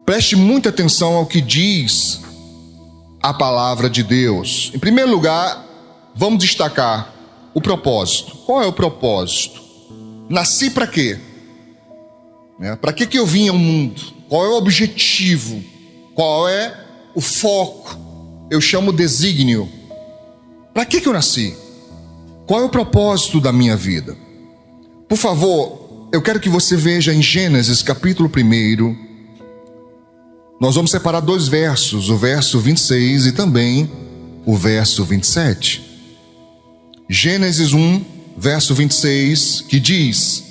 Preste muita atenção ao que diz a palavra de Deus. Em primeiro lugar, vamos destacar o propósito. Qual é o propósito? Nasci para quê? Para que eu vim ao mundo? Qual é o objetivo? Qual é o foco? Eu chamo desígnio. Para que eu nasci? Qual é o propósito da minha vida? Por favor, eu quero que você veja em Gênesis capítulo 1. Nós vamos separar 2 versos, o verso 26 e também o verso 27. Gênesis 1, verso 26, que diz: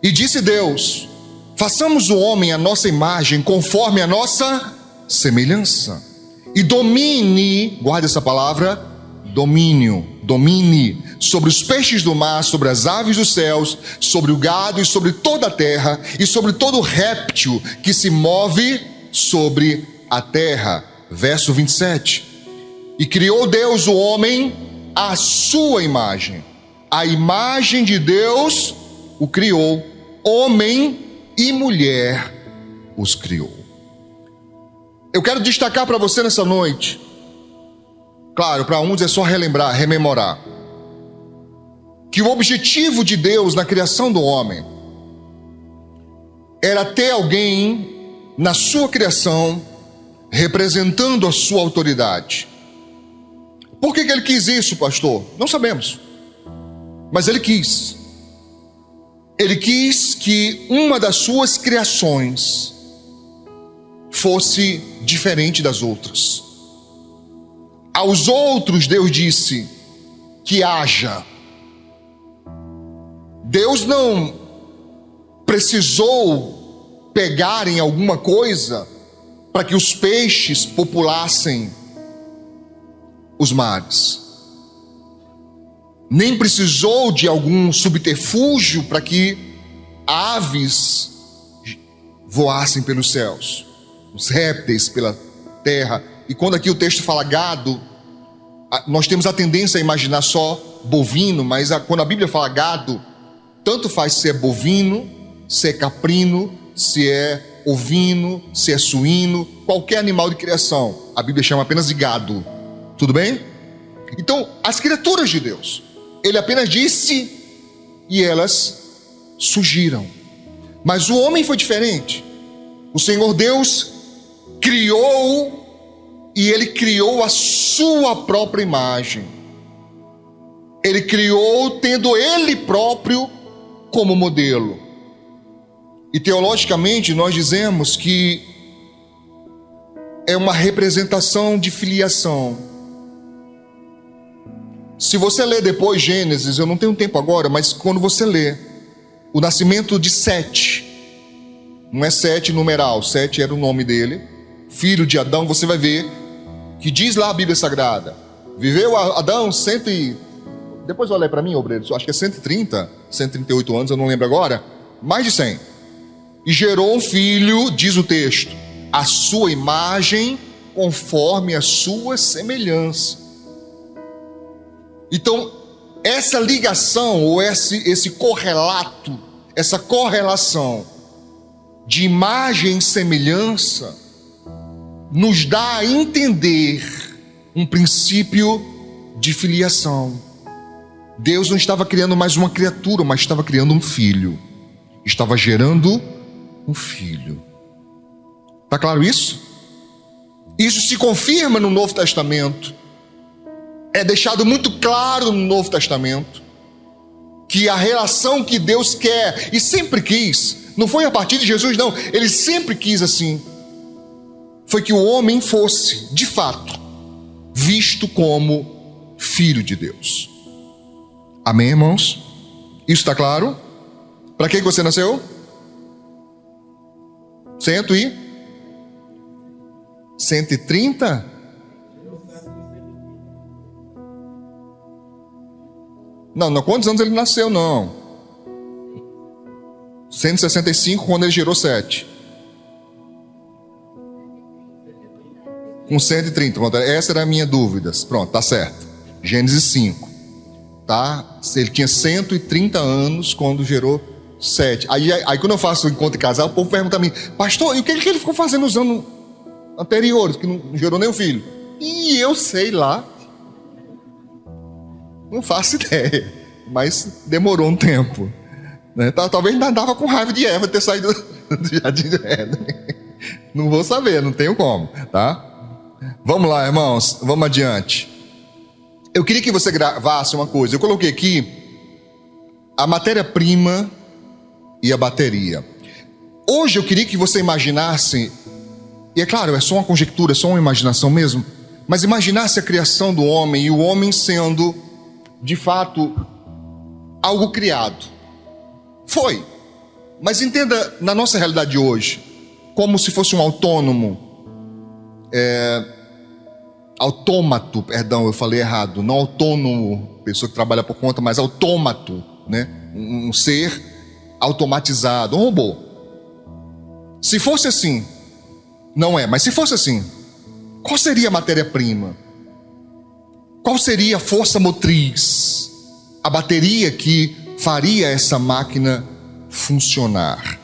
E disse Deus: façamos o homem à nossa imagem, conforme a nossa semelhança, e domine, guarde essa palavra, domine sobre os peixes do mar, sobre as aves dos céus, sobre o gado e sobre toda a terra, e sobre todo réptil que se move sobre a terra. Verso 27. E criou Deus o homem à sua imagem. A imagem de Deus o criou, homem e mulher os criou. Eu quero destacar para você nessa noite, claro, para uns é só rememorar, que o objetivo de Deus na criação do homem era ter alguém na sua criação representando a sua autoridade. Por que ele quis isso, pastor? Não sabemos, mas ele quis. Ele quis que uma das suas criações fosse diferente das outras. Aos outros Deus disse que haja. Deus não precisou pegar em alguma coisa para que os peixes populassem os mares. Nem precisou de algum subterfúgio para que aves voassem pelos céus, os répteis pela terra. E quando aqui o texto fala gado, nós temos a tendência a imaginar só bovino, mas quando a Bíblia fala gado, tanto faz se é bovino, se é caprino, se é ovino, se é suíno, qualquer animal de criação, a Bíblia chama apenas de gado. Tudo bem? Então, as criaturas de Deus, ele apenas disse e elas surgiram. Mas o homem foi diferente. O Senhor Deus criou, e ele criou a sua própria imagem. Ele criou tendo ele próprio como modelo. E teologicamente nós dizemos que é uma representação de filiação. Se você ler depois Gênesis, eu não tenho tempo agora, mas quando você lê o nascimento de Sete, não é Sete numeral, Sete era o nome dele, filho de Adão, você vai ver que diz lá a Bíblia Sagrada, viveu Adão depois olha para mim, obreiro, acho que é 138 anos, eu não lembro agora, mais de 100, e gerou um filho, diz o texto, a sua imagem, conforme a sua semelhança. Então, essa ligação, ou esse correlato, essa correlação de imagem e semelhança, nos dá a entender um princípio de filiação. Deus não estava criando mais uma criatura, mas estava criando um filho. Estava gerando um filho. Está claro isso? Isso se confirma no Novo Testamento. É deixado muito claro no Novo Testamento que a relação que Deus quer e sempre quis, não foi a partir de Jesus não, ele sempre quis assim, foi que o homem fosse, de fato, visto como filho de Deus. Amém, irmãos? Isso está claro? Para que você nasceu? 130? Não, quantos anos ele nasceu, não. 165 quando ele gerou Sete. Com 130, pronto, essa era a minha dúvida. Pronto, tá certo. Gênesis 5. Tá? Ele tinha 130 anos quando gerou 7. Aí quando eu faço o encontro de casal, o povo pergunta a mim: pastor, e o que ele ficou fazendo nos anos anteriores, que não gerou nenhum filho? E eu sei lá. Não faço ideia. Mas demorou um tempo, né? Talvez ainda andava com raiva de Eva ter saído do jardim do Éden. Não vou saber, não tenho como, tá? Vamos lá, irmãos, vamos adiante. Eu queria que você gravasse uma coisa. Eu coloquei aqui a matéria-prima e a bateria. Hoje eu queria que você imaginasse, e é claro, é só uma conjectura, é só uma imaginação mesmo, mas imaginasse a criação do homem e o homem sendo, de fato, algo criado. Foi. Mas entenda, na nossa realidade de hoje, como se fosse um autônomo, autômato, perdão, eu falei errado, não autônomo, pessoa que trabalha por conta, mas autômato, né? Um ser automatizado, um robô. Se fosse assim, não é, mas se fosse assim, qual seria a matéria-prima? Qual seria a força motriz? A bateria que faria essa máquina funcionar?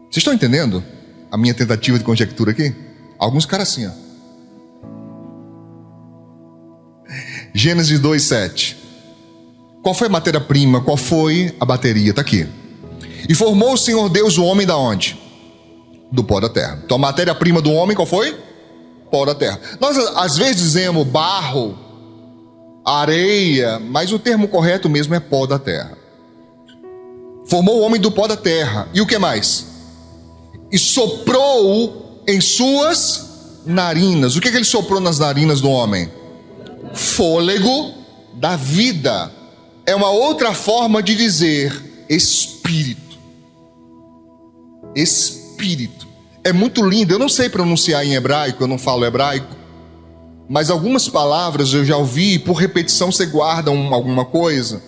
Vocês estão entendendo a minha tentativa de conjectura aqui? Alguns caras assim, ó. Gênesis 2:7. Qual foi a matéria-prima? Qual foi a bateria? Está aqui. E formou o Senhor Deus o homem da onde? Do pó da terra. Então a matéria-prima do homem qual foi? Pó da terra. Nós às vezes dizemos barro, areia, mas o termo correto mesmo é pó da terra. Formou o homem do pó da terra. E o que mais? E soprou em suas narinas. O que ele soprou nas narinas do homem? Fôlego da vida. É uma outra forma de dizer espírito. Espírito. É muito lindo. Eu não sei pronunciar em hebraico, eu não falo hebraico, mas algumas palavras eu já ouvi, por repetição você guarda alguma coisa,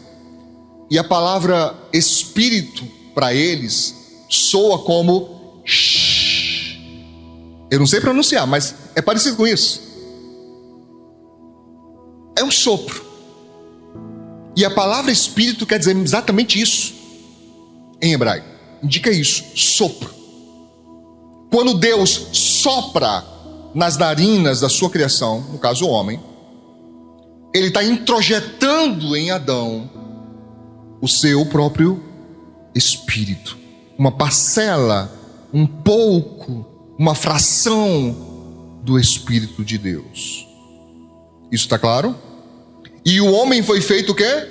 e a palavra espírito para eles soa como shh. Eu não sei pronunciar, mas é parecido com isso. É um sopro. E a palavra espírito quer dizer exatamente isso em hebraico. Indica isso, sopro. Quando Deus sopra nas narinas da sua criação, no caso o homem, ele está introjetando em Adão o seu próprio espírito. Uma parcela, um pouco, uma fração do Espírito de Deus. Isso está claro? E o homem foi feito o quê?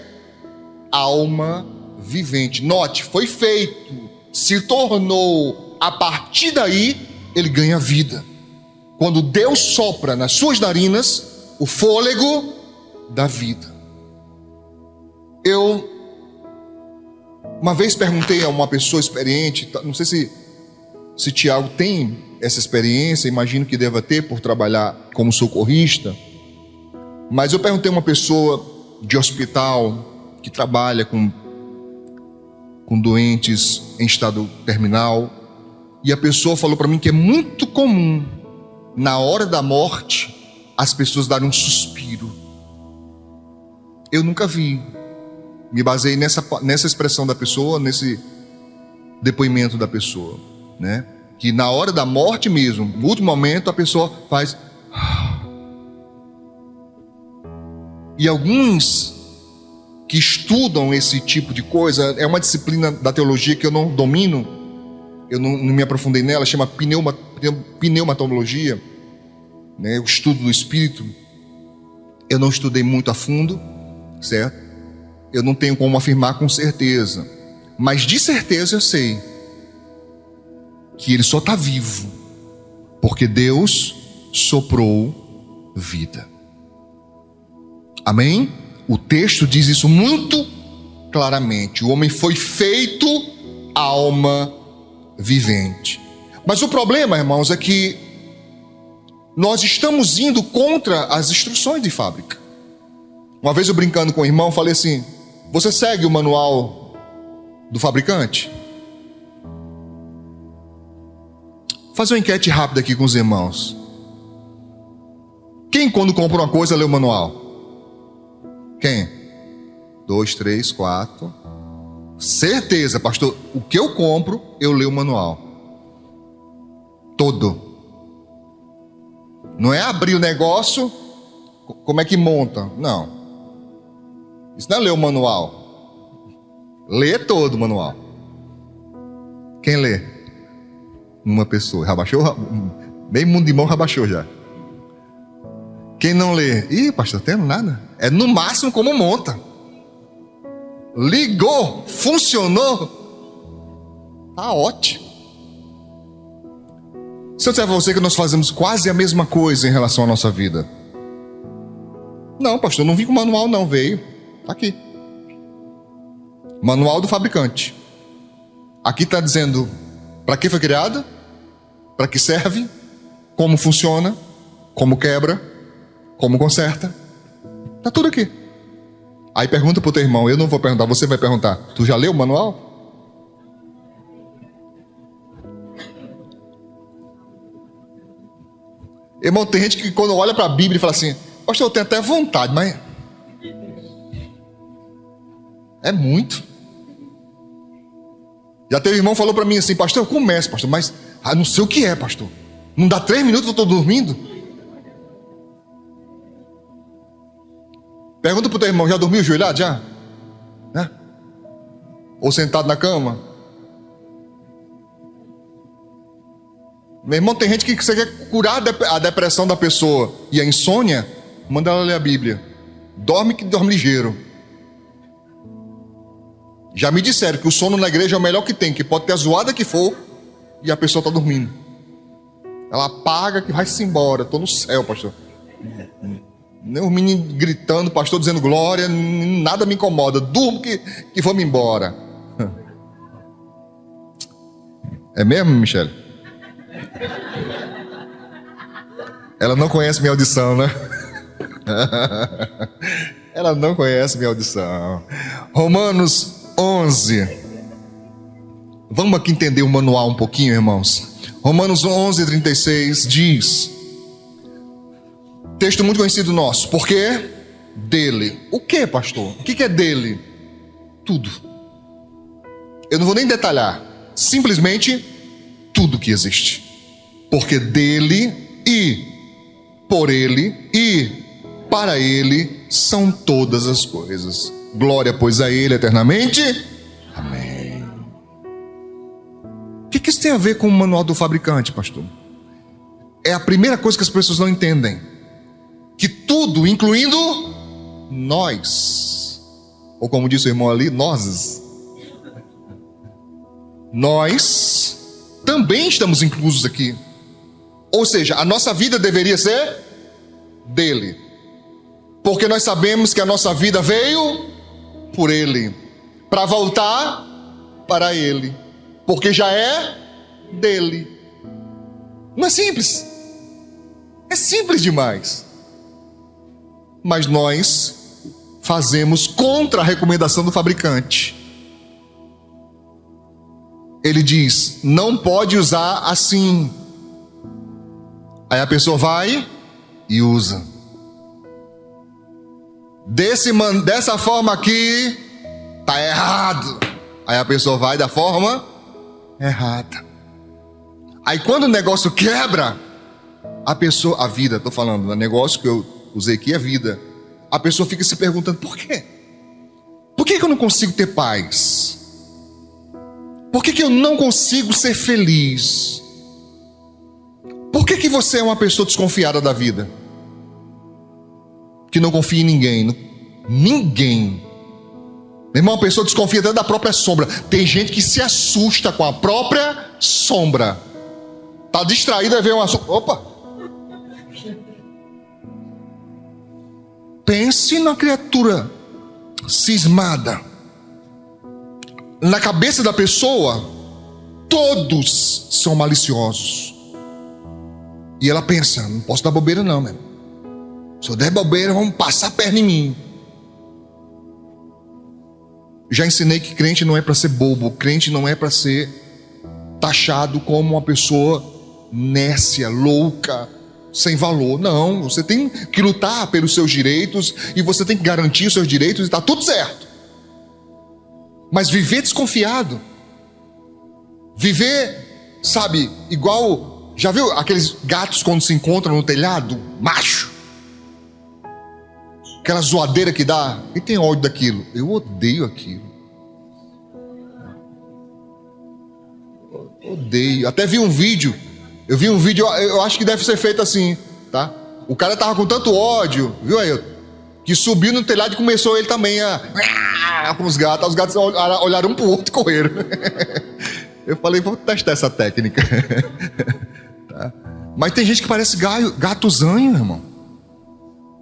Alma vivente. Note, foi feito, se tornou, a partir daí ele ganha vida. Quando Deus sopra nas suas narinas o fôlego da vida. Eu uma vez perguntei a uma pessoa experiente, não sei se Tiago tem essa experiência, imagino que deva ter por trabalhar como socorrista, mas eu perguntei a uma pessoa de hospital que trabalha com doentes em estado terminal, e a pessoa falou para mim que é muito comum, na hora da morte, as pessoas darem um suspiro. Eu nunca vi. Me baseei nessa expressão da pessoa, nesse depoimento da pessoa, né? Que na hora da morte mesmo, no último momento, a pessoa faz. E alguns que estudam esse tipo de coisa, é uma disciplina da teologia que eu não domino, eu não me aprofundei nela, chama pneumatologia, né? O estudo do espírito. Eu não estudei muito a fundo, certo? Eu não tenho como afirmar com certeza, mas de certeza eu sei que ele só está vivo porque Deus soprou vida. Amém? O texto diz isso muito claramente. O homem foi feito alma vivente. Mas o problema, irmãos, é que nós estamos indo contra as instruções de fábrica. Uma vez eu brincando com o irmão, falei assim: você segue o manual do fabricante? Vou fazer uma enquete rápida aqui com os irmãos. Quem quando compra uma coisa lê o manual? Quem? 2, 3, 4, Certeza, pastor. O que eu compro, eu leio o manual. Todo. Não é abrir o negócio, como é que monta. Não. Isso não é ler o manual. Lê todo o manual. Quem lê? Uma pessoa. Rabaixou? Meio mundo de mão rabaixou já. Quem não lê? Ih, pastor, não tem nada. É no máximo como monta. Ligou, funcionou. Tá ótimo. Se eu disser a você que nós fazemos quase a mesma coisa em relação à nossa vida. Não, pastor, não vim com manual não, veio. Tá aqui. Manual do fabricante. Aqui está dizendo para que foi criado, para que serve, como funciona, como quebra, como conserta. Está tudo aqui. Aí pergunta para o teu irmão, eu não vou perguntar, você vai perguntar. Tu já leu o manual? Irmão, tem gente que quando olha para a Bíblia e fala assim, pastor, eu tenho até vontade, mas é muito. Já teve irmão que falou para mim assim, pastor, eu começo, pastor, mas não sei o que é, pastor. Não dá 3 minutos eu estou dormindo? Pergunta para o teu irmão, já dormiu ajoelhado já? Né? Ou sentado na cama? Meu irmão, tem gente que você quer curar a depressão da pessoa e a insônia, manda ela ler a Bíblia. Dorme que dorme ligeiro. Já me disseram que o sono na igreja é o melhor que tem, que pode ter a zoada que for e a pessoa está dormindo. Ela apaga que vai-se embora. Estou no céu, pastor. Nem os meninos gritando, pastor dizendo glória, nada me incomoda. Durmo que vou-me embora. É mesmo, Michele? Ela não conhece minha audição, né? Ela não conhece minha audição. Romanos 11. Vamos aqui entender o manual um pouquinho, irmãos. Romanos 11, 36 diz, texto muito conhecido nosso, porque dele. O que, pastor? O que é dele? Tudo. Eu não vou nem detalhar. Simplesmente tudo que existe. Porque dele e por ele e para ele são todas as coisas. Glória, pois, a ele eternamente. Amém. O que isso tem a ver com o manual do fabricante, pastor? É a primeira coisa que as pessoas não entendem. Que tudo, incluindo nós, ou como disse o irmão ali, nós também estamos inclusos aqui. Ou seja, a nossa vida deveria ser dele. Porque nós sabemos que a nossa vida veio por ele, para voltar para ele, porque já é dele. Não é simples? É simples demais. Mas nós fazemos contra a recomendação do fabricante. Ele diz, não pode usar assim. Aí a pessoa vai e usa. Dessa forma aqui, tá errado. Aí a pessoa vai da forma errada. Aí quando o negócio quebra, a vida, tô falando, o negócio que eu usei aqui é vida. A pessoa fica se perguntando, por quê? Por que eu não consigo ter paz? Por que eu não consigo ser feliz? Por que você é uma pessoa desconfiada da vida? Que não confia em ninguém. Ninguém. Meu irmão, uma pessoa desconfia até da própria sombra. Tem gente que se assusta com a própria sombra. Tá distraído, aí vem uma sombra. Opa! Pense na criatura cismada. Na cabeça da pessoa, todos são maliciosos. E ela pensa, não posso dar bobeira não, meu. Se eu der bobeira, vão passar a perna em mim. Já ensinei que crente não é para ser bobo. Crente não é para ser taxado como uma pessoa nécia, louca, sem valor. Não, você tem que lutar pelos seus direitos. E você tem que garantir os seus direitos e está tudo certo. Mas viver desconfiado, viver, sabe, igual, já viu aqueles gatos quando se encontram no telhado, macho? Aquela zoadeira que dá. Quem tem ódio daquilo? Eu odeio aquilo. Odeio. Até vi um vídeo. Eu vi um vídeo, eu acho que deve ser feito assim, tá? O cara tava com tanto ódio, viu aí? Que subiu no telhado e começou ele também com os gatos. Os gatos olharam um pro outro e correram. Eu falei, vou testar essa técnica. Tá? Mas tem gente que parece gatozanho, irmão.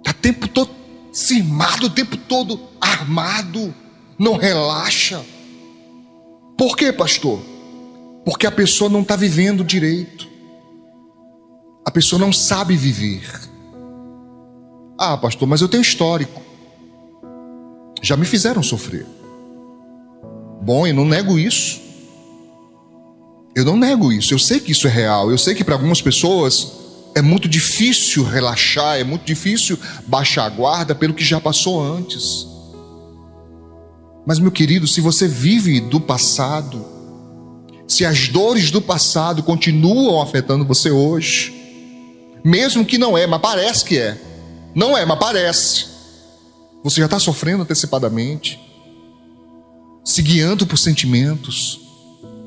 Tá o tempo todo cismado, o tempo todo armado. Não relaxa. Por quê, pastor? Porque a pessoa não está vivendo direito. A pessoa não sabe viver. Ah, pastor, mas eu tenho histórico. Já me fizeram sofrer. Bom, eu não nego isso. Eu não nego isso. Eu sei que isso é real. Eu sei que para algumas pessoas é muito difícil relaxar, é muito difícil baixar a guarda pelo que já passou antes. Mas, meu querido, se você vive do passado, se as dores do passado continuam afetando você hoje, mesmo que não é, mas parece que é. Não é, mas parece. Você já está sofrendo antecipadamente, se guiando por sentimentos,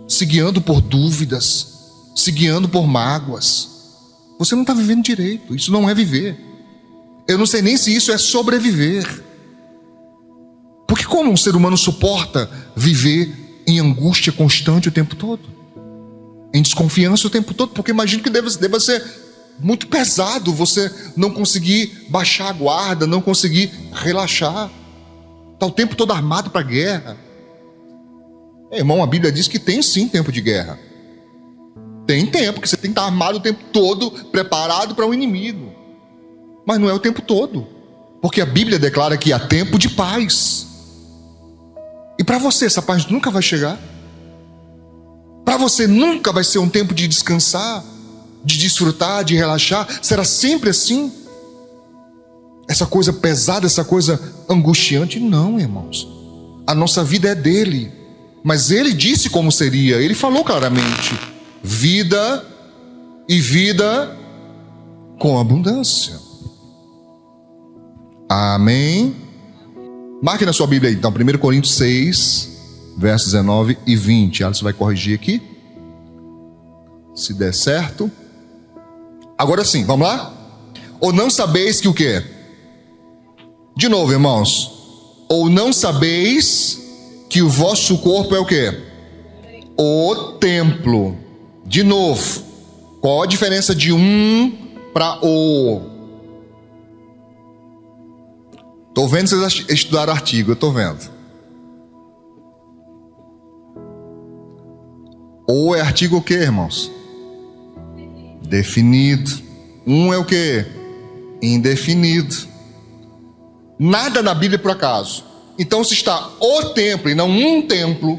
se guiando por dúvidas, se guiando por mágoas. Você não está vivendo direito. Isso não é viver. Eu não sei nem se isso é sobreviver. Porque como um ser humano suporta viver em angústia constante o tempo todo? Em desconfiança o tempo todo? Porque imagino que deva ser muito pesado você não conseguir baixar a guarda, não conseguir relaxar. Está o tempo todo armado para a guerra. Irmão, a Bíblia diz que tem sim tempo de guerra. Tem tempo que você tem que estar armado o tempo todo, preparado para o inimigo. Mas não é o tempo todo. Porque a Bíblia declara que há tempo de paz. E para você essa paz nunca vai chegar. Para você nunca vai ser um tempo de descansar, de desfrutar, de relaxar. Será sempre assim? Essa coisa pesada, essa coisa angustiante? Não, irmãos. A nossa vida é dele. Mas ele disse como seria. Ele falou claramente: vida e vida com abundância. Amém? Marque na sua Bíblia aí, então, 1 Coríntios 6, versos 19 e 20. Alisson vai corrigir aqui, se der certo. Agora sim, vamos lá? Ou não sabeis que o quê? De novo, irmãos. Ou não sabeis que o vosso corpo é o quê? O templo. De novo. Qual a diferença de um para o? Estou vendo vocês estudaram artigo, eu estou vendo. Ou é artigo o quê, irmãos? Definido. Um é o quê? Indefinido. Nada na Bíblia por acaso. Então, se está o templo e não um templo,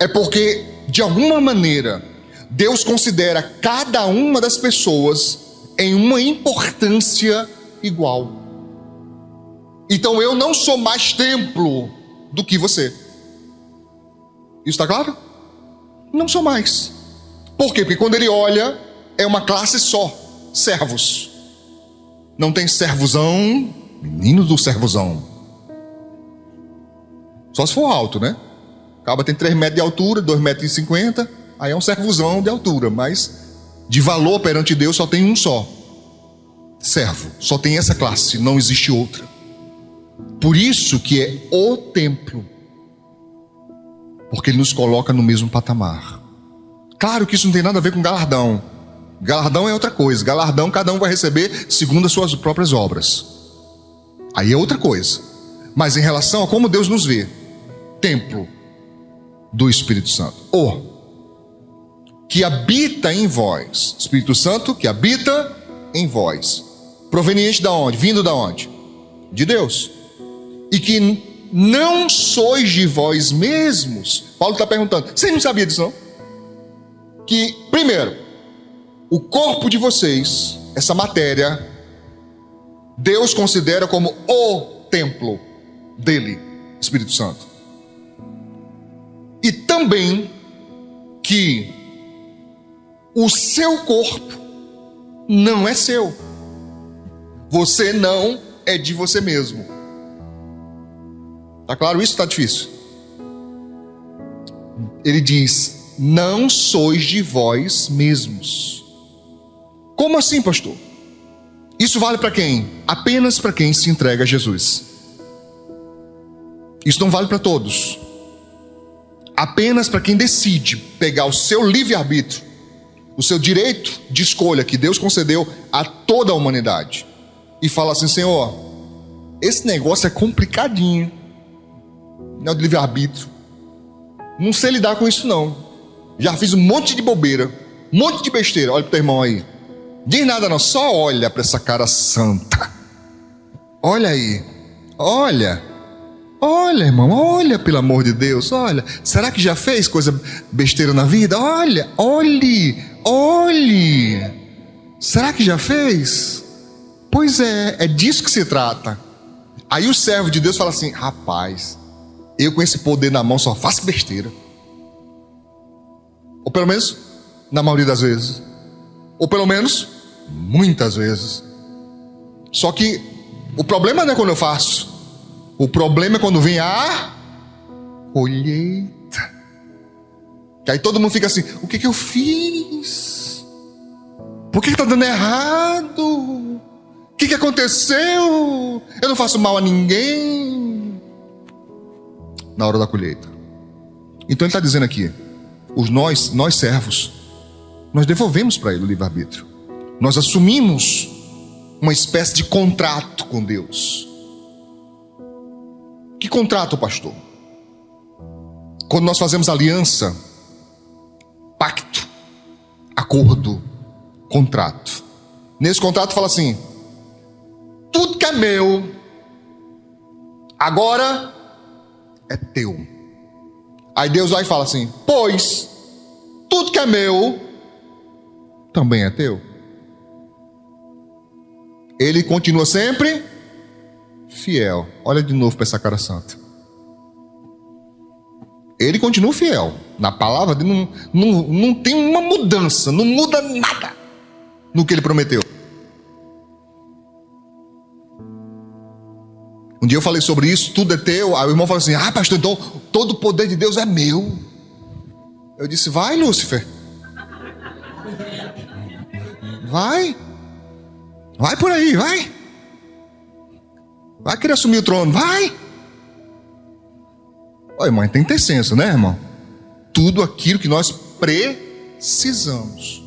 é porque, de alguma maneira, Deus considera cada uma das pessoas em uma importância igual. Então eu não sou mais templo do que você. Isso está claro? Não sou mais. Por quê? Porque quando ele olha, é uma classe só, servos. Não tem servozão, menino do servozão. Só se for alto, né? O cabo tem 3 metros de altura, 2,50 metros, aí é um servozão de altura, mas de valor perante Deus só tem um só. Servo, só tem essa classe, não existe outra. Por isso que é o templo. Porque ele nos coloca no mesmo patamar. Claro que isso não tem nada a ver com galardão. Galardão é outra coisa. Galardão cada um vai receber segundo as suas próprias obras. Aí é outra coisa. Mas em relação a como Deus nos vê, templo do Espírito Santo. O que habita em vós. Espírito Santo que habita em vós. Proveniente da onde? Vindo da onde? De Deus. E que não sois de vós mesmos. Paulo está perguntando, você não sabia disso não? Que, primeiro, o corpo de vocês, essa matéria, Deus considera como o templo dele, Espírito Santo. E também que o seu corpo não é seu. Você não é de você mesmo. Tá claro isso? Tá difícil. Ele diz: não sois de vós mesmos. Como assim, pastor? Isso vale para quem? Apenas para quem se entrega a Jesus. Isso não vale para todos. Apenas para quem decide pegar o seu livre-arbítrio, o seu direito de escolha que Deus concedeu a toda a humanidade, e fala assim: Senhor, esse negócio é complicadinho, não é de livre-arbítrio, não sei lidar com isso não, já fiz um monte de bobeira, um monte de besteira. Olha pro teu irmão aí, diz nada não, só olha para essa cara santa, olha aí, olha, irmão, olha, pelo amor de Deus, olha, será que já fez coisa besteira na vida? Olha, olhe, será que já fez? Pois é disso que se trata. Aí o servo de Deus fala assim: rapaz, eu com esse poder na mão só faço besteira. Ou pelo menos, na maioria das vezes. Ou pelo menos, muitas vezes. Só que o problema não é quando eu faço. O problema é quando vem a colheita. Que aí todo mundo fica assim: o que eu fiz? Por que está dando errado? O que aconteceu? Eu não faço mal a ninguém. Na hora da colheita. Então ele está dizendo aqui: nós servos, nós devolvemos para ele o livre-arbítrio. Nós assumimos uma espécie de contrato com Deus. Que contrato, pastor? Quando nós fazemos aliança, pacto, acordo, contrato. Nesse contrato fala assim: tudo que é meu agora é teu. Aí Deus vai e fala assim: pois tudo que é meu também é teu. Ele continua sempre fiel. Olha de novo para essa cara santa. Ele continua fiel. Na palavra dele não tem uma mudança, não muda nada no que ele prometeu. Um dia eu falei sobre isso: tudo é teu. Aí o irmão falou assim: ah, pastor, então todo o poder de Deus é meu. Eu disse: vai, Lúcifer, vai por aí, vai querer assumir o trono, vai. Olha, irmão, tem que ter senso, né, irmão? Tudo aquilo que nós precisamos,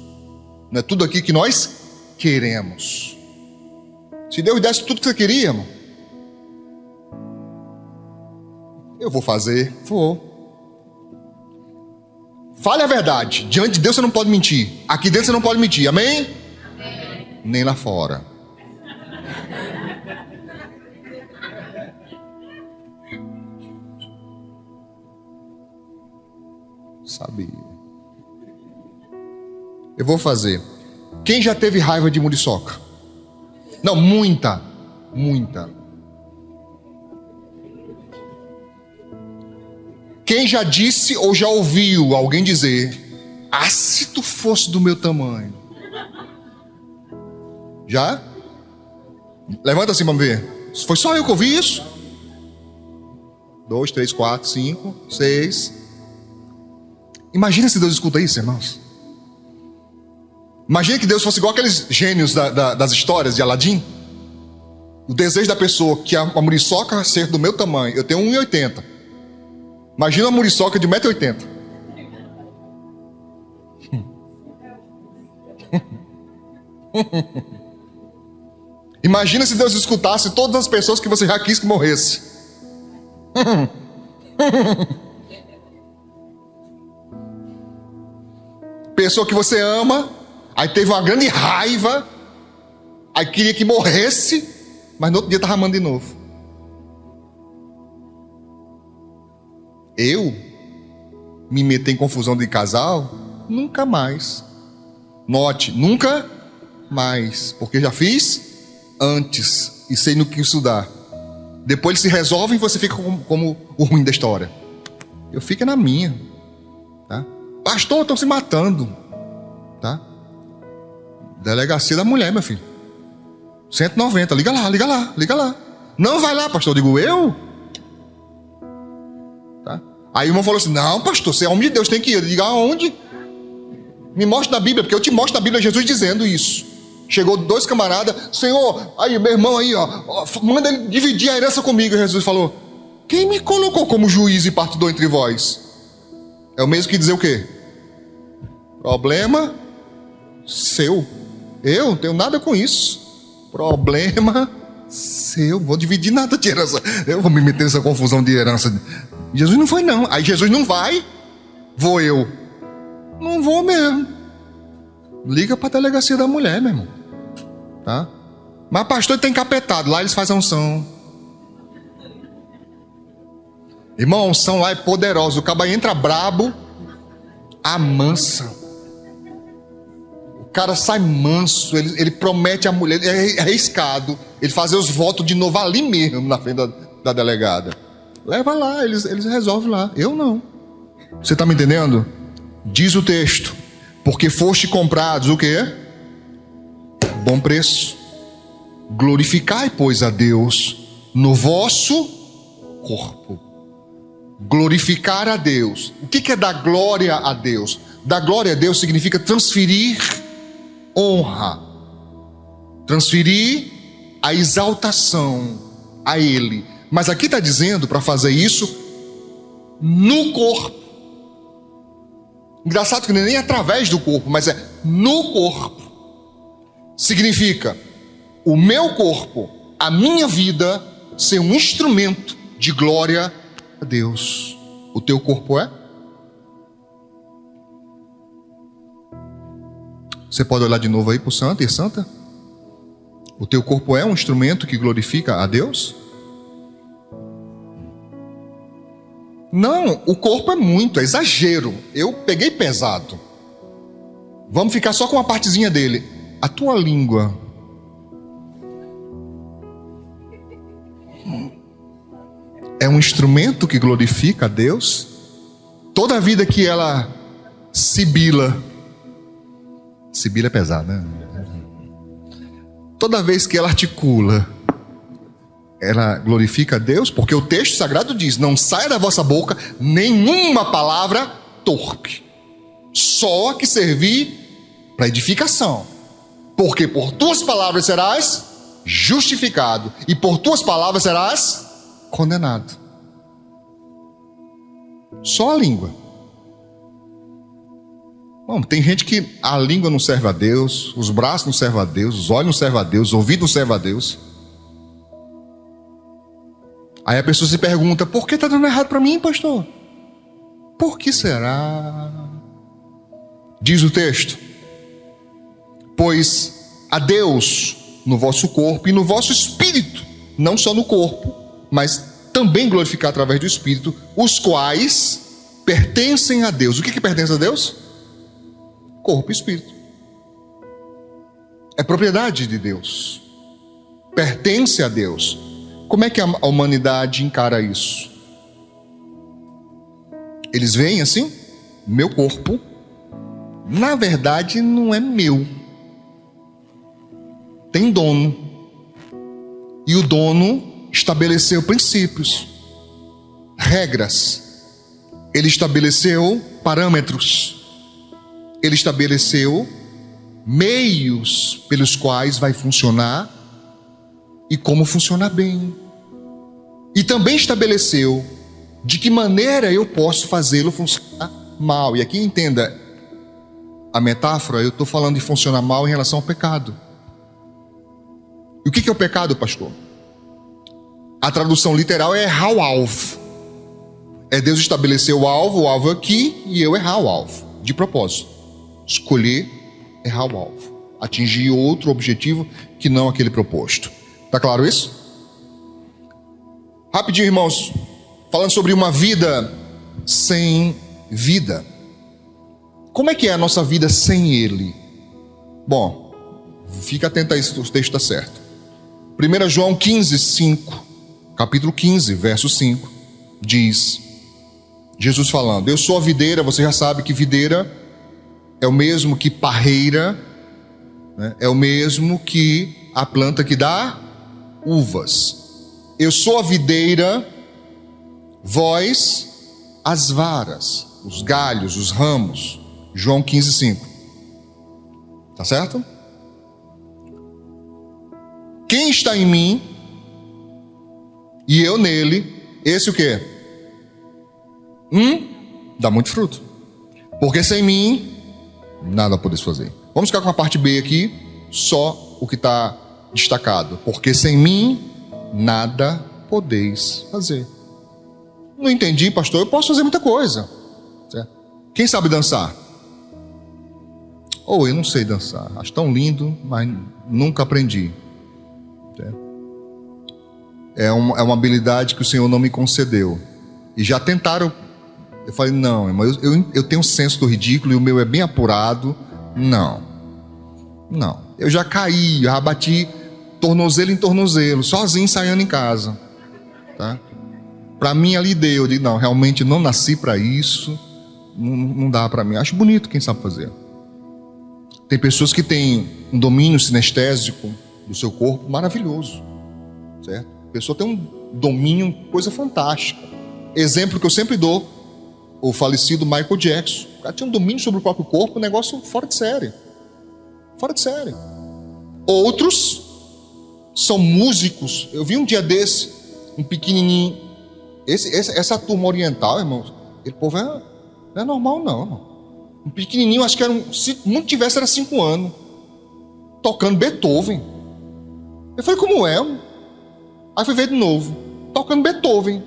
não é tudo aquilo que nós queremos. Se Deus desse tudo que você queria, irmão, eu vou fazer, vou. Fale a verdade, diante de Deus você não pode mentir. Aqui dentro você não pode mentir, amém? Amém. Nem lá fora. Sabia. Eu vou fazer. Quem já teve raiva de muriçoca? Não, muita. Quem já disse ou já ouviu alguém dizer: ah, se tu fosse do meu tamanho? Já? Levanta assim, vamos ver. Foi só eu que ouvi isso? 2, 3, 4, 5, 6. Imagina se Deus escuta isso, irmãos. Imagina que Deus fosse igual aqueles gênios das histórias de Aladim. O desejo da pessoa que a muriçoca ser do meu tamanho. Eu tenho 1,80. Imagina uma muriçoca de 1,80 m. Imagina se Deus escutasse todas as pessoas que você já quis que morresse. Pessoa que você ama, aí teve uma grande raiva, aí queria que morresse, mas no outro dia estava amando de novo. Eu me meter em confusão de casal? Nunca mais. Note, nunca mais, porque já fiz antes e sei no que isso dá. Depois eles se resolvem e você fica como o ruim da história. Eu fico na minha, tá? Pastor, estão se matando, tá? Delegacia da mulher, meu filho. 190, liga lá, liga lá, liga lá. Não vai lá, pastor. Eu digo, eu? Tá? Aí o irmão falou assim, não, pastor, você é homem de Deus, tem que ir. Eu digo, aonde? Me mostra na Bíblia, porque eu te mostro na Bíblia Jesus dizendo isso. Chegou 2 camaradas, Senhor, aí meu irmão aí, ó, manda ele dividir a herança comigo. E Jesus falou, quem me colocou como juiz e partidor entre vós? É o mesmo que dizer o quê? Problema seu. Eu não tenho nada com isso. Problema seu. Vou dividir nada de herança. Eu vou me meter nessa confusão de herança. Jesus não foi não. Aí Jesus não vai, vou eu. Não vou mesmo. Liga para a delegacia da mulher, meu irmão. Tá? Mas pastor tem encapetado. Lá eles fazem a unção. Irmão, a unção lá é poderosa. O cabo entra brabo, amansa. O cara sai manso. Ele promete a mulher. É arriscado. Ele fazer os votos de novo ali mesmo, na frente da delegada. Leva lá, eles resolvem lá. Eu não. Você está me entendendo? Diz o texto, porque foste comprados o quê? Bom preço. Glorificai, pois, a Deus no vosso corpo. Glorificar a Deus. O que é dar glória a Deus? Dar glória a Deus significa transferir honra, transferir a exaltação a Ele. Mas aqui está dizendo para fazer isso no corpo. Engraçado que não é nem através do corpo, mas é no corpo. Significa o meu corpo, a minha vida, ser um instrumento de glória a Deus. O teu corpo é? Você pode olhar de novo aí para o santo e santa? O teu corpo é um instrumento que glorifica a Deus? Não, o corpo é muito, é exagero. Eu peguei pesado. Vamos ficar só com uma partezinha dele. A tua língua é um instrumento que glorifica a Deus? Toda vida que ela sibila é pesado, né? Toda vez que ela articula, ela glorifica a Deus, porque o texto sagrado diz, não saia da vossa boca nenhuma palavra torpe, só que servir para edificação, porque por tuas palavras serás justificado, e por tuas palavras serás condenado. Só a língua. Bom, tem gente que a língua não serve a Deus, os braços não servem a Deus, os olhos não servem a Deus, os ouvidos não servem a Deus. Aí a pessoa se pergunta, por que está dando errado para mim, pastor? Por que será? Diz o texto, pois a Deus no vosso corpo e no vosso espírito, não só no corpo, mas também glorificar através do espírito, os quais pertencem a Deus. O que pertence a Deus? Corpo e espírito. É propriedade de Deus. Pertence a Deus. Como é que a humanidade encara isso? Eles veem assim, meu corpo, na verdade não é meu. Tem dono. E o dono estabeleceu princípios, regras. Ele estabeleceu parâmetros. Ele estabeleceu meios pelos quais vai funcionar e como funcionar bem. E também estabeleceu de que maneira eu posso fazê-lo funcionar mal. E aqui entenda a metáfora, eu estou falando de funcionar mal em relação ao pecado. E o que é o pecado, pastor? A tradução literal é errar o alvo. É Deus estabelecer o alvo aqui, e eu errar o alvo, de propósito. Escolher errar o alvo. Atingir outro objetivo que não aquele proposto. Está claro isso? Rapidinho, irmãos. Falando sobre uma vida sem vida. Como é que é a nossa vida sem Ele? Bom, fica atento a isso, o texto está certo. 1 João 15, 5. Capítulo 15, verso 5. Diz: Jesus falando, eu sou a videira. Você já sabe que videira é o mesmo que parreira, né? É o mesmo que a planta que dá uvas. Eu sou a videira, vós as varas, os galhos, os ramos. João 15:5. Tá certo? Quem está em mim e eu nele, esse o quê? Dá muito fruto. Porque sem mim nada podeis fazer. Vamos ficar com a parte B aqui, só o que está destacado. Porque sem mim nada podeis fazer. Não entendi, pastor. Eu posso fazer muita coisa, certo? Quem sabe dançar? Eu não sei dançar. Acho tão lindo, mas nunca aprendi, certo? É uma habilidade que o Senhor não me concedeu. E já tentaram. Eu falei, não, irmão, eu tenho um senso do ridículo e o meu é bem apurado. Não. Eu já caí, já bati tornozelo em tornozelo, sozinho ensaiando em casa, tá? Para mim ali deu, eu digo, não, realmente não nasci para isso, não dá para mim. Acho bonito quem sabe fazer. Tem pessoas que têm um domínio sinestésico do seu corpo maravilhoso, certo? A pessoa tem um domínio, coisa fantástica. Exemplo que eu sempre dou, o falecido Michael Jackson. O cara tinha um domínio sobre o próprio corpo, um negócio fora de série. Fora de série. Outros são músicos. Eu vi um dia desse, um pequenininho. Essa turma oriental, irmãos, o povo não é normal, não, irmão. Um pequenininho, acho que era se muito tivesse, era 5 anos, tocando Beethoven. Eu falei, como é? Aí fui ver de novo, tocando Beethoven.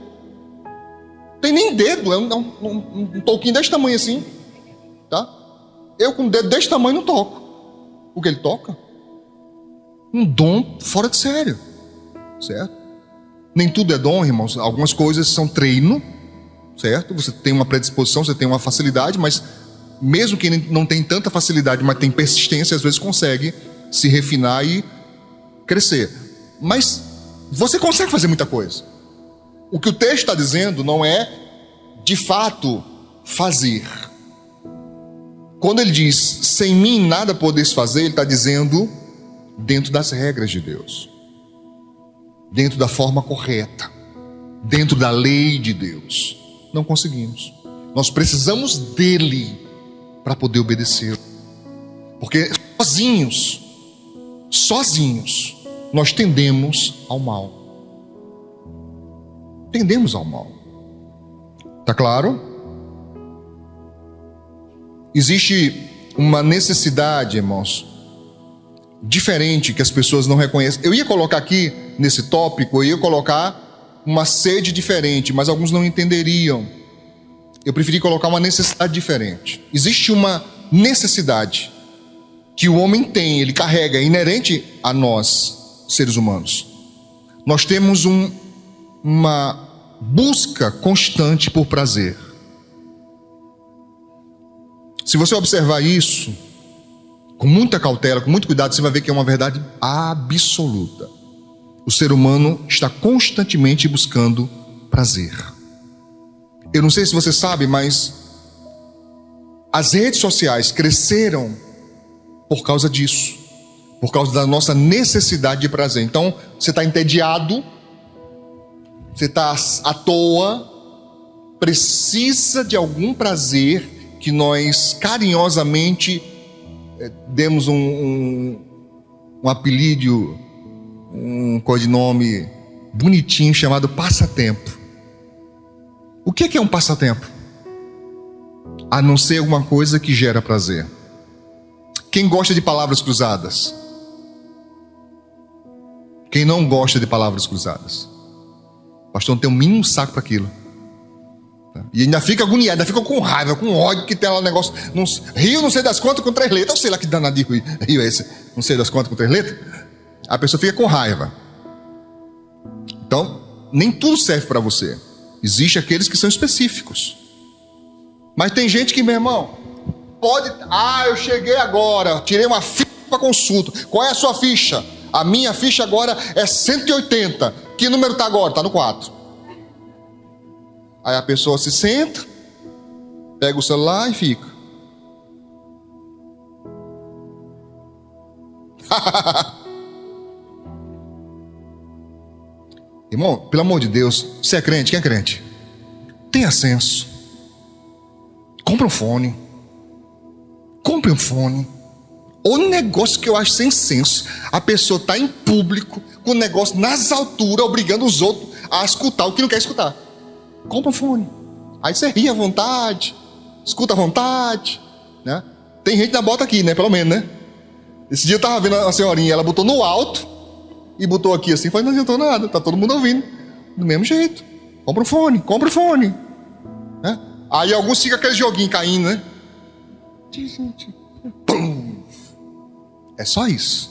Tem nem dedo, é um toquinho desse tamanho assim, tá? Eu com um dedo desse tamanho não toco o que ele toca. Um dom fora de sério, certo? Nem tudo é dom, irmãos. Algumas coisas são treino, certo? Você tem uma predisposição, você tem uma facilidade, mas mesmo que não tem tanta facilidade, mas tem persistência, às vezes consegue se refinar e crescer. Mas você consegue fazer muita coisa. O que o texto está dizendo não é, de fato, fazer. Quando ele diz, sem mim nada podeis fazer, ele está dizendo dentro das regras de Deus, dentro da forma correta, dentro da lei de Deus. Não conseguimos. Nós precisamos dele para poder obedecer. Porque sozinhos, nós tendemos ao mal. Tendemos ao mal. Tá claro? Existe uma necessidade, irmãos, diferente que as pessoas não reconhecem. Eu ia colocar aqui, nesse tópico, eu ia colocar uma sede diferente, mas alguns não entenderiam. Eu preferi colocar uma necessidade diferente. Existe uma necessidade que o homem tem, ele carrega, é inerente a nós, seres humanos. Nós temos uma busca constante por prazer. Se você observar isso com muita cautela, com muito cuidado, você vai ver que é uma verdade absoluta. O ser humano está constantemente buscando prazer. Eu não sei se você sabe, mas as redes sociais cresceram por causa disso, por causa da nossa necessidade de prazer. Então, você está entediado, você está à toa, precisa de algum prazer que nós carinhosamente demos um apelido, um codinome bonitinho chamado passatempo. O que é um passatempo? A não ser alguma coisa que gera prazer. Quem gosta de palavras cruzadas? Quem não gosta de palavras cruzadas? Pastor, não tem o mínimo saco para aquilo. E ainda fica agoniado, ainda fica com raiva, com ódio, que tem lá um negócio. Rio não sei das quantas com 3 letras. Eu sei lá que danado de rio é esse. Não sei das quantas com 3 letras. A pessoa fica com raiva. Então, nem tudo serve para você. Existem aqueles que são específicos. Mas tem gente que, meu irmão, pode... eu cheguei agora, tirei uma ficha para consulta. Qual é a sua ficha? A minha ficha agora é 180. Que número está agora? Está no 4. Aí a pessoa se senta, pega o celular e fica. Irmão, pelo amor de Deus, você é crente? Quem é crente? Tenha senso. Compre um fone. Compre um fone. O negócio que eu acho sem senso, a pessoa está em público, com o negócio nas alturas, obrigando os outros a escutar o que não quer escutar. Compra um fone. Aí você ri à vontade, escuta à vontade, né? Tem gente que bota aqui, né? Pelo menos, né? Esse dia eu estava vendo uma senhorinha, ela botou no alto e botou aqui assim, não adiantou nada, tá todo mundo ouvindo. Do mesmo jeito. Compra um fone. Né? Aí alguns ficam aquele joguinho caindo, né? Pum. É só isso.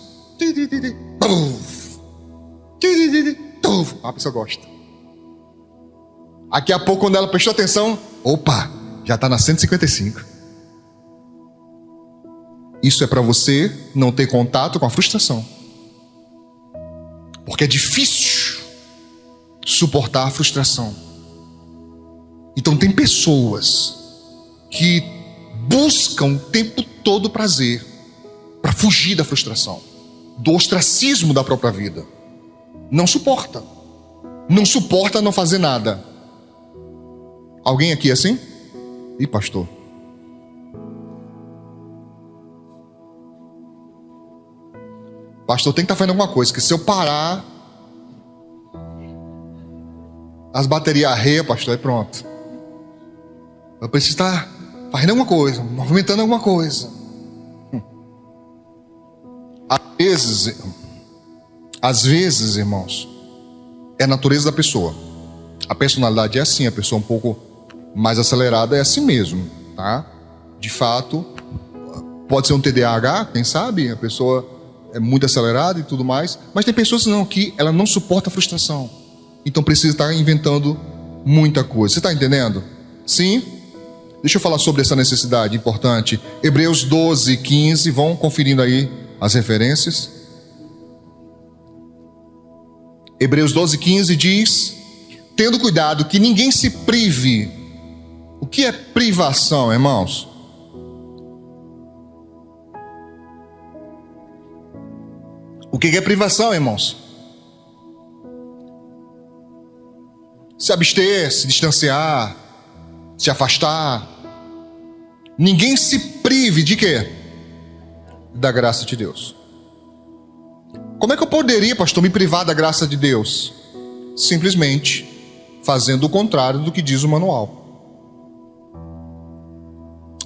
A pessoa gosta. Daqui a pouco, quando ela prestou atenção, opa, já está na 155. Isso é para você não ter contato com a frustração. Porque é difícil suportar a frustração. Então tem pessoas que buscam o tempo todo prazer para fugir da frustração, do ostracismo da própria vida. Não suporta não fazer nada. Alguém aqui é assim? Ih, pastor. Pastor, tem que estar fazendo alguma coisa, que se eu parar, as baterias arreiam, pastor, aí pronto. Eu preciso estar fazendo alguma coisa, movimentando alguma coisa. Às vezes, irmãos, é a natureza da pessoa. A personalidade é assim, a pessoa um pouco mais acelerada é assim mesmo, tá? De fato, pode ser um TDAH, quem sabe? A pessoa é muito acelerada e tudo mais. Mas tem pessoas não, que ela não suporta a frustração. Então precisa estar inventando muita coisa. Você está entendendo? Sim? Deixa eu falar sobre essa necessidade importante. Hebreus 12, 15, vão conferindo aí as referências. Hebreus 12, 15 diz: tendo cuidado que ninguém se prive. O que é privação, irmãos? O que é privação, irmãos? Se abster, se distanciar, se afastar. Ninguém se prive de quê? Da graça de Deus. Como é que eu poderia, pastor, me privar da graça de Deus? Simplesmente fazendo o contrário do que diz o manual.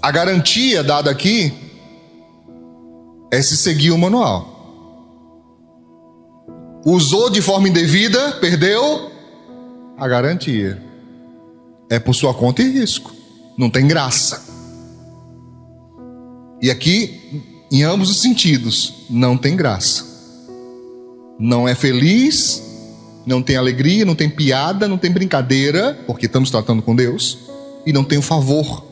A garantia dada aqui é se seguir o manual. Usou de forma indevida, perdeu a garantia. É por sua conta e risco. Não tem graça. E aqui, em ambos os sentidos, não tem graça. Não é feliz, não tem alegria, não tem piada, não tem brincadeira, porque estamos tratando com Deus, e não tem o favor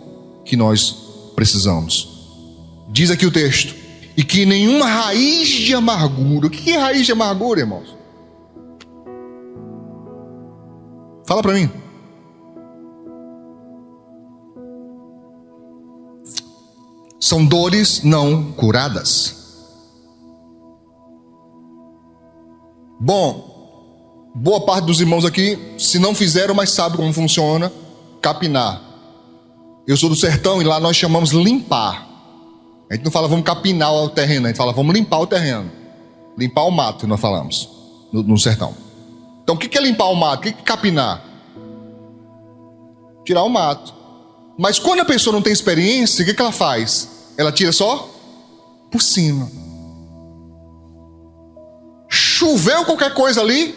que nós precisamos. Diz aqui o texto: e que nenhuma raiz de amargura. O que é raiz de amargura, irmãos? Fala para mim. São dores não curadas. Bom, boa parte dos irmãos aqui, se não fizeram, mas sabe como funciona, capinar. Eu sou do sertão e lá nós chamamos limpar. A gente não fala vamos capinar o terreno, a gente fala vamos limpar o terreno. Limpar o mato, nós falamos, no sertão. Então o que é limpar o mato? O que é capinar? Tirar o mato. Mas quando a pessoa não tem experiência, o que ela faz? Ela tira só por cima. Choveu qualquer coisa ali,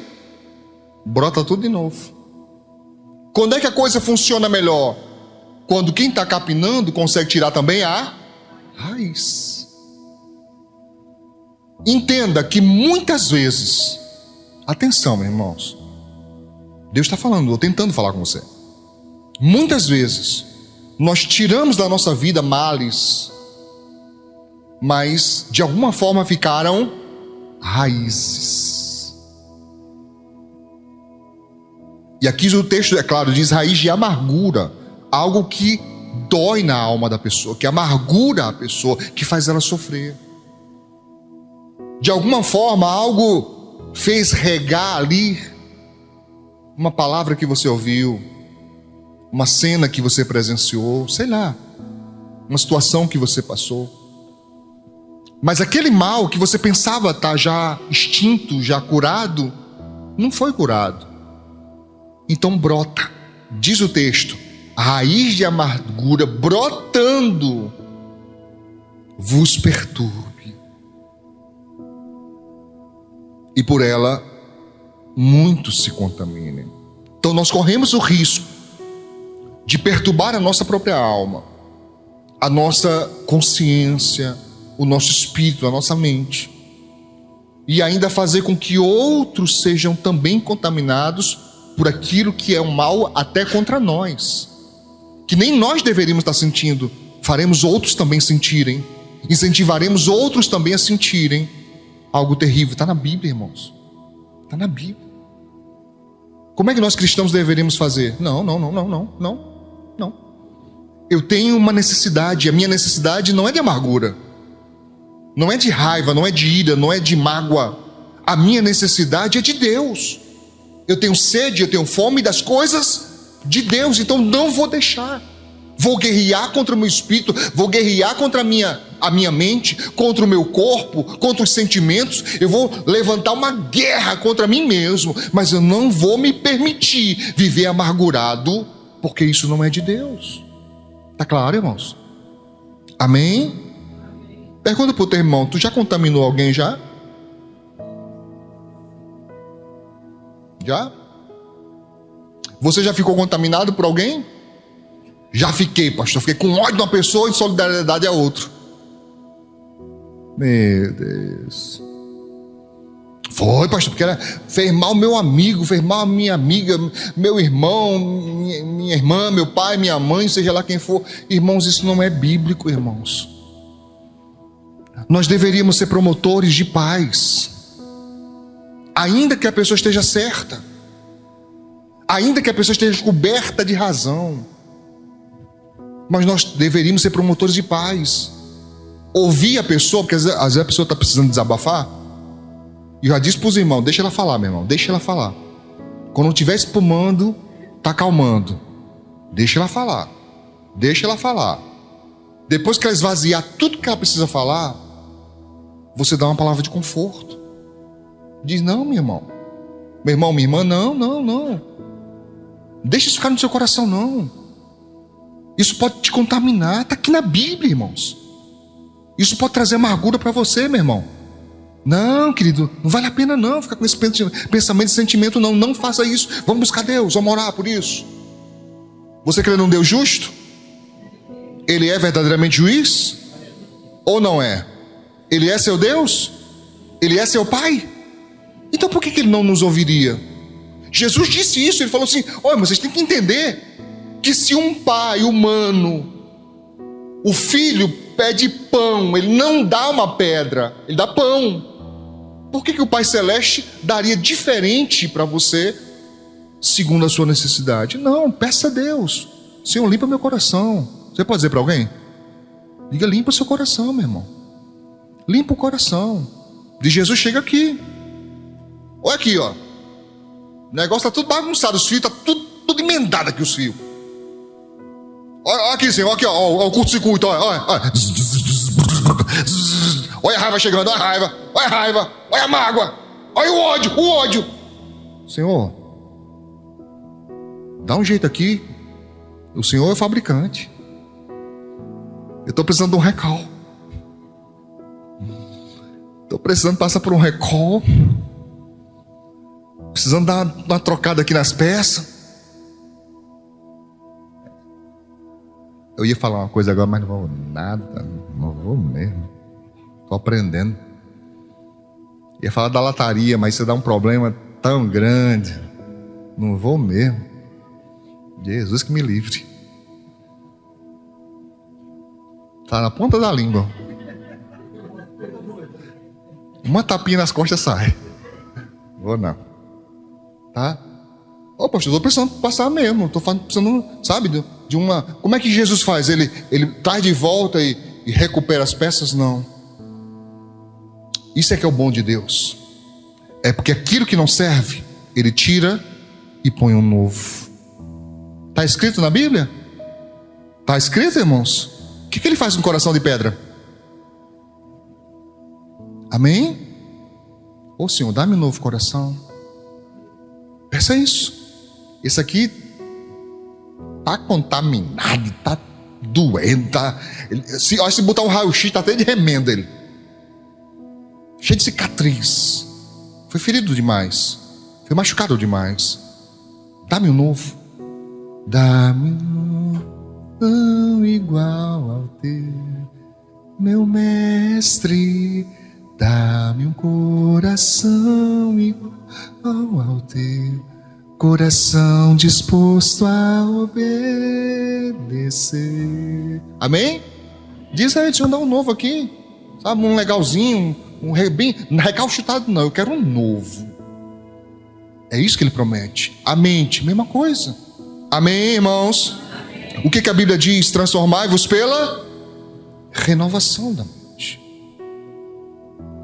brota tudo de novo. Quando é que a coisa funciona melhor? Quando quem está capinando consegue tirar também a raiz. Entenda que muitas vezes, atenção, irmãos, Deus está falando, eu estou tentando falar com você. Muitas vezes nós tiramos da nossa vida males, mas de alguma forma ficaram raízes. E aqui o texto, é claro, diz raiz de amargura, algo que dói na alma da pessoa, que amargura a pessoa, que faz ela sofrer. De alguma forma, algo fez regar ali uma palavra que você ouviu, uma cena que você presenciou, sei lá, uma situação que você passou. Mas aquele mal que você pensava estar já extinto, já curado, não foi curado. Então brota, diz o texto, a raiz de amargura brotando vos perturbe. E por ela muitos se contaminem. Então nós corremos o risco de perturbar a nossa própria alma, a nossa consciência, o nosso espírito, a nossa mente, e ainda fazer com que outros sejam também contaminados por aquilo que é um mal até contra nós, que nem nós deveríamos estar sentindo, faremos outros também sentirem, incentivaremos outros também a sentirem algo terrível. Está na Bíblia, irmãos, está na Bíblia. Como é que nós cristãos deveríamos fazer? Não. Eu tenho uma necessidade, a minha necessidade não é de amargura, não é de raiva, não é de ira, não é de mágoa. A minha necessidade é de Deus. Eu tenho sede, eu tenho fome das coisas de Deus, então não vou deixar. Vou guerrear contra o meu espírito, vou guerrear contra a minha mente, contra o meu corpo, contra os sentimentos. Eu vou levantar uma guerra contra mim mesmo, mas eu não vou me permitir viver amargurado, porque isso não é de Deus. Tá claro, irmãos? Amém? Pergunta para o teu irmão, tu já contaminou alguém já? Já? Você já ficou contaminado por alguém? Já fiquei, pastor. Fiquei com ódio de uma pessoa e solidariedade a outro. Meu Deus. Foi, pastor, porque fez mal meu amigo, fez mal a minha amiga, meu irmão, minha irmã, meu pai, minha mãe, seja lá quem for. Irmãos, isso não é bíblico, irmãos. Nós deveríamos ser promotores de paz, ainda que a pessoa esteja certa, ainda que a pessoa esteja coberta de razão, mas nós deveríamos ser promotores de paz. Ouvir a pessoa, porque às vezes a pessoa está precisando desabafar, e eu já disse para os irmãos, deixa ela falar, meu irmão, deixa ela falar. Quando estiver espumando, está acalmando, deixa ela falar, deixa ela falar. Depois que ela esvaziar tudo que ela precisa falar, você dá uma palavra de conforto. Diz, não, meu irmão, minha irmã, não. Deixa isso ficar no seu coração, não. Isso pode te contaminar, está aqui na Bíblia, irmãos. Isso pode trazer amargura para você, meu irmão. Não, querido, não vale a pena não ficar com esse pensamento e sentimento, não faça isso. Vamos buscar Deus, vamos orar por isso. Você crê num Deus justo? Ele é verdadeiramente juiz? Ou não é? Ele é seu Deus? Ele é seu Pai? Então por que ele não nos ouviria? Jesus disse isso, ele falou assim, olha, mas vocês têm que entender que se um pai humano, o filho pede pão, ele não dá uma pedra, ele dá pão. Por que o Pai Celeste daria diferente para você, segundo a sua necessidade? Não, peça a Deus, Senhor, limpa meu coração. Você pode dizer para alguém? Diga, limpa seu coração, meu irmão. Limpa o coração. De Jesus, chega aqui. Olha aqui, ó. O negócio está tudo bagunçado, os fios, está tudo emendado aqui os fios. Olha aqui, Senhor, aqui, ó, o curto-circuito, olha. Olha a raiva chegando, olha a raiva, olha a mágoa, olha o ódio. Senhor, dá um jeito aqui. O Senhor é o fabricante. Eu estou precisando de um recall. Estou precisando passar por um recall. Precisando dar uma trocada aqui nas peças. Eu ia falar uma coisa agora, mas não vou nada. Não vou mesmo. Estou aprendendo. Ia falar da lataria, mas isso dá um problema tão grande. Não vou mesmo. Jesus que me livre. Está na ponta da língua. Uma tapinha nas costas sai. Vou não. Tá? Ô, pastor, estou precisando passar mesmo. Estou precisando, sabe, Como é que Jesus faz? Ele traz de volta e recupera as peças? Não. Isso é que é o bom de Deus. É porque aquilo que não serve, Ele tira e põe um novo. Está escrito na Bíblia? Está escrito, irmãos? O que Ele faz com o coração de pedra? Amém? Ô Senhor, dá-me um novo coração. Peça isso. Esse aqui está contaminado, está doendo, se botar um raio-x, está até de remenda ele. Cheio de cicatriz. Foi ferido demais. Foi machucado demais. Dá-me um novo. Dá-me um não igual ao teu, meu mestre. Dá-me um coração igual ao teu, coração disposto a obedecer. Amém? Diz aí, deixa eu dar um novo aqui. Sabe, um legalzinho, não recalchutado não, eu quero um novo. É isso que Ele promete. A mente, mesma coisa. Amém, irmãos? Amém. O que a Bíblia diz? Transformai-vos pela renovação da mente.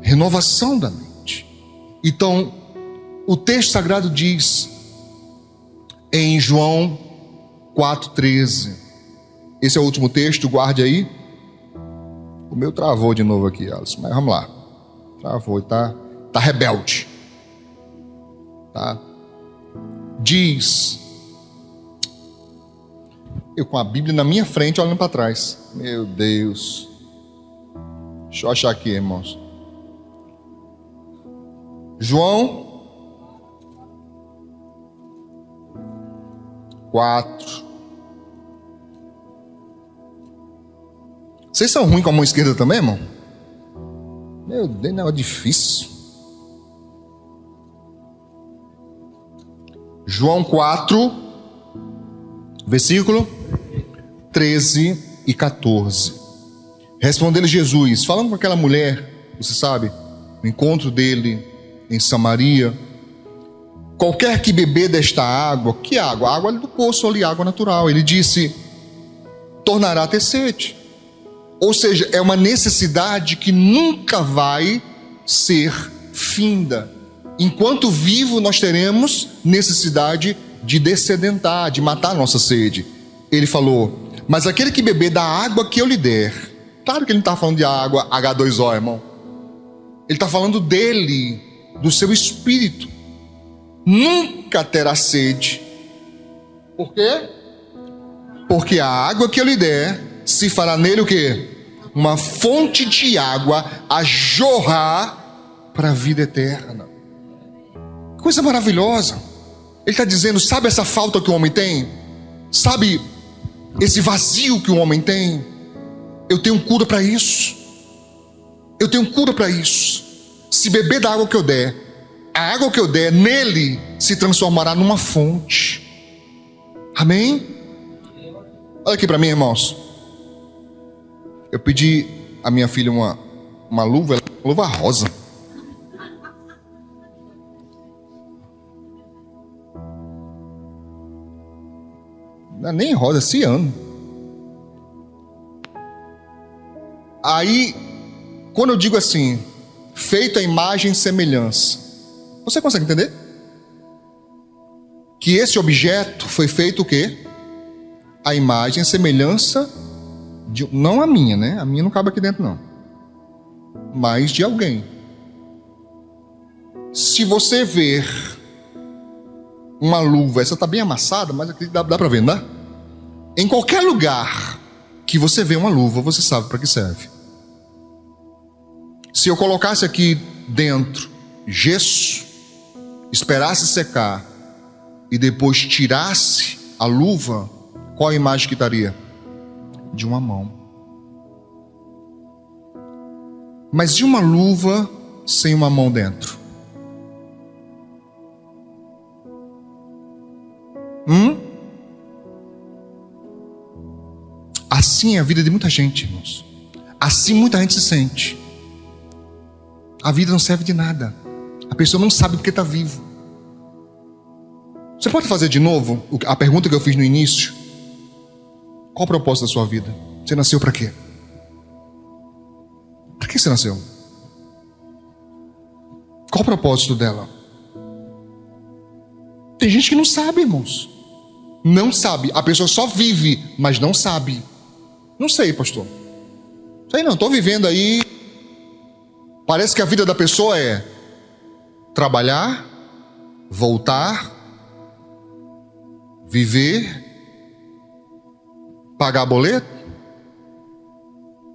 Renovação da mente. Então, o texto sagrado diz em João 4,13. Esse é o último texto, guarde aí. O meu travou de novo aqui, Alisson, mas vamos lá. Travou, tá rebelde. Tá? Diz, eu com a Bíblia na minha frente olhando para trás. Meu Deus. Deixa eu achar aqui, irmãos. João 4. Vocês são ruins com a mão esquerda também, irmão? Meu Deus, não é difícil. João 4, versículo 13 e 14. Respondendo Jesus, falando com aquela mulher, você sabe, no encontro dele em Samaria: qualquer que beber desta água, que água? A água do poço ali, água natural. Ele disse, tornará a ter sede. Ou seja, é uma necessidade que nunca vai ser finda. Enquanto vivo, nós teremos necessidade de dessedentar, de matar a nossa sede. Ele falou, mas aquele que beber da água que eu lhe der. Claro que ele não está falando de água H2O, irmão. Ele está falando dele, do seu espírito. Nunca terá sede. Por quê? Porque a água que eu lhe der se fará nele o quê? Uma fonte de água a jorrar para a vida eterna. Coisa maravilhosa. Ele está dizendo, sabe essa falta que o homem tem? Sabe esse vazio que o homem tem? Eu tenho cura para isso. Eu tenho cura para isso. Se beber da água que eu der, a água que eu der nele se transformará numa fonte. Amém? Olha aqui para mim, irmãos. Eu pedi a minha filha uma luva, uma luva rosa. Não é nem rosa, é ciano. Aí, quando eu digo assim, feito a imagem e semelhança, você consegue entender? Que esse objeto foi feito o quê? A imagem e semelhança de, não a minha, né? A minha não cabe aqui dentro não. Mas de alguém. Se você ver uma luva, essa está bem amassada, mas aqui dá para ver, não dá? Em qualquer lugar que você vê uma luva, você sabe para que serve. Se eu colocasse aqui dentro gesso, esperasse secar e depois tirasse a luva, qual a imagem que estaria? De uma mão. Mas de uma luva sem uma mão dentro? Assim é a vida de muita gente, irmãos. Assim muita gente se sente. A vida não serve de nada. A pessoa não sabe porque está vivo. Você pode fazer de novo a pergunta que eu fiz no início? Qual o propósito da sua vida? Você nasceu para quê? Para que você nasceu? Qual o propósito dela? Tem gente que não sabe, irmãos. Não sabe. A pessoa só vive, mas não sabe. Não sei, pastor. Sei não, estou vivendo aí. Parece que a vida da pessoa é trabalhar, voltar, viver, pagar boleto,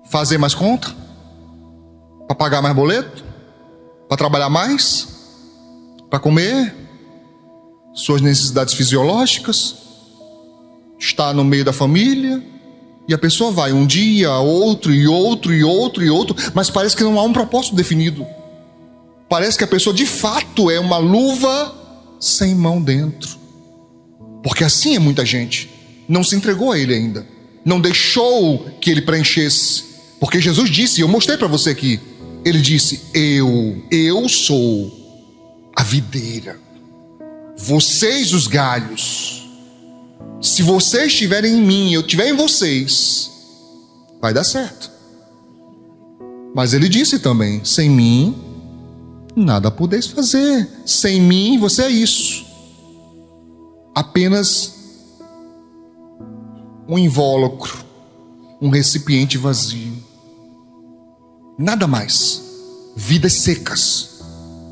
fazer mais conta, para pagar mais boleto, para trabalhar mais, para comer, suas necessidades fisiológicas, estar no meio da família. E a pessoa vai um dia, outro, e outro, e outro, e outro, mas parece que não há um propósito definido. Parece que a pessoa de fato é uma luva sem mão dentro. Porque assim é muita gente. Não se entregou a ele ainda. Não deixou que ele preenchesse. Porque Jesus disse, eu mostrei para você aqui. Ele disse, eu sou a videira. Vocês os galhos. Se vocês estiverem em mim, eu estiver em vocês, vai dar certo. Mas ele disse também, sem mim, nada podeis fazer. Sem mim, você é isso. Apenas um invólucro, um recipiente vazio. Nada mais. Vidas secas,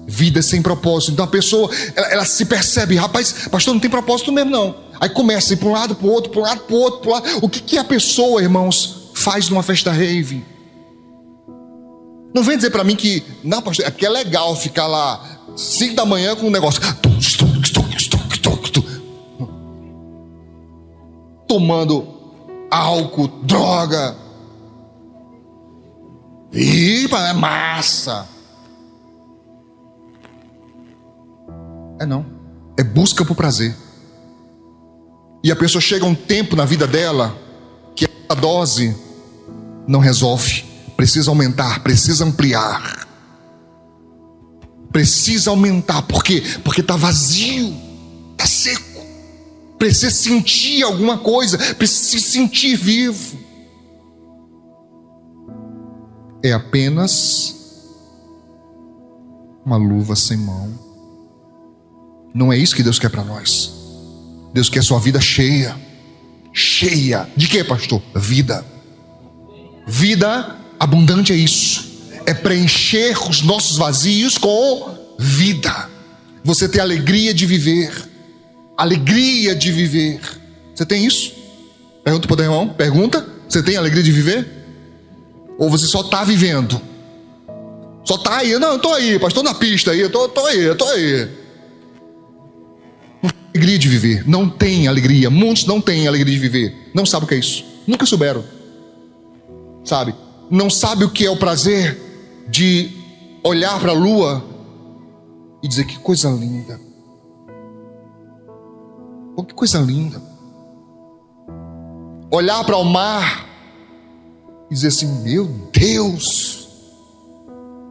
vidas sem propósito. Então a pessoa, ela se percebe, rapaz, pastor, não tem propósito mesmo não. Aí começa a ir para um lado, para o outro, para um lado, para o outro, para o lado. O que a pessoa, irmãos, faz numa festa rave? Não vem dizer para mim que, não, pastor, é que é legal ficar lá 5 da manhã com um negócio, tomando álcool, droga. É massa. É não. É busca por prazer. E a pessoa chega a um tempo na vida dela que a dose não resolve. Precisa aumentar, precisa ampliar. Precisa aumentar. Por quê? Porque está vazio, está seco. Precisa sentir alguma coisa, precisa se sentir vivo. É apenas uma luva sem mão. Não é isso que Deus quer para nós. Deus quer sua vida cheia. Cheia. De quê, pastor? Vida. Vida abundante é isso. É preencher os nossos vazios com vida. Você tem alegria de viver. Alegria de viver. Você tem isso? Pergunta para o irmão. Pergunta. Você tem alegria de viver? Ou você só está vivendo? Só está aí. Não, eu estou aí, pastor, na pista aí. Eu estou aí. Alegria de viver, não tem alegria. Muitos não têm alegria de viver. Não sabem o que é isso, nunca souberam. Sabe, não sabe o que é o prazer de olhar para a lua e dizer que coisa linda. Oh, que coisa linda. Olhar para o mar e dizer assim, meu Deus.